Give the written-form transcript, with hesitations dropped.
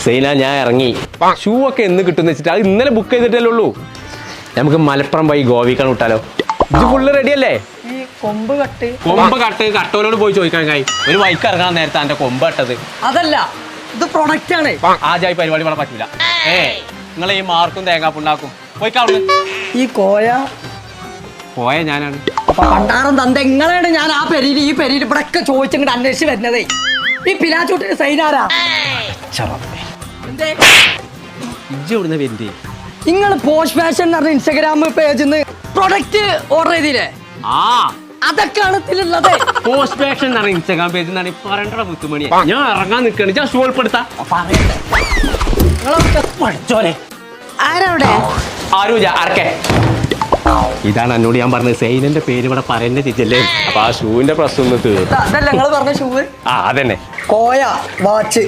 സൈന ഞാൻ ഇറങ്ങി. ഷൂ ഒക്കെ എന്ന് കിട്ടുന്ന വെച്ചിട്ട് അത് ഇന്നലെ ബുക്ക് ചെയ്തിട്ടല്ലേ ഉള്ളൂ. നമുക്ക് മലപ്പുറം പോയി ഗോവിക്കാണ് വിട്ടാലോ? ഇത് ഫുള്ള് റെഡി അല്ലേ? കൊമ്പ് കട്ട് കട്ടോലോട് പോയി ചോദിക്കാൻ ഒരു ബൈക്ക് ഇറങ്ങാൻ നേരത്തെ എന്റെ കൊമ്പ് കട്ടത്. അതല്ല, ഇത് പ്രൊഡക്റ്റ് ആണ്. ആജായി പരിപാടി ഇവിടെ പറ്റൂല. നിങ്ങൾ ഈ മാർക്കും തേങ്ങാപ്പുണ്ടാക്കും പോയിക്കാവുന്നു. ഈ കോയ ഞാനാണ്. പണ്ടാറും തന്ത എങ്ങനെയാണ് ഞാൻ ആ പെരിയിൽ ഈ പെരിയിൽ ഇവിടെ ഒക്കെ ചോദിച്ചിങ്ങോട്ട് അന്വേഷിച്ച് വരുന്നതേ. ഈ പിലാച്ചൂട്ടിന് സൈനാരാ? നിങ്ങൾ പോസ്റ്റ് ഫാഷൻ പറഞ്ഞ ഇൻസ്റ്റാഗ്രാം പേജിൽ നിന്ന് പ്രൊഡക്റ്റ് ഓർഡർ ചെയ്തില്ലേ? അതൊക്കെയാണ് ഇതിലുള്ളത്. പോസ്റ്റ് ഫാഷൻ ഇൻസ്റ്റാഗ്രാം പേജിൽ നിന്നാണ് പറയണ്ട മുത്തുമണി. ഞാൻ ഇറങ്ങാൻ നിൽക്കണ ഞാൻ ഷൂ ഉൾപ്പെടുത്താ. ആരവിടെ? ആരൂല ആർക്കെ. ഇതാണ് എന്നോട് ഞാൻ പറഞ്ഞത്. സൈനന്റെ പേര് ഇവിടെ പറയുന്ന ചിറ്റല്ലേ. അപ്പൊ ആ ഷൂവിന്റെ പ്രശ്നം ഒന്ന് തീർന്നു. അതല്ല നിങ്ങൾ പറഞ്ഞ ഷൂ. അതന്നെ കോയ വാച്ച്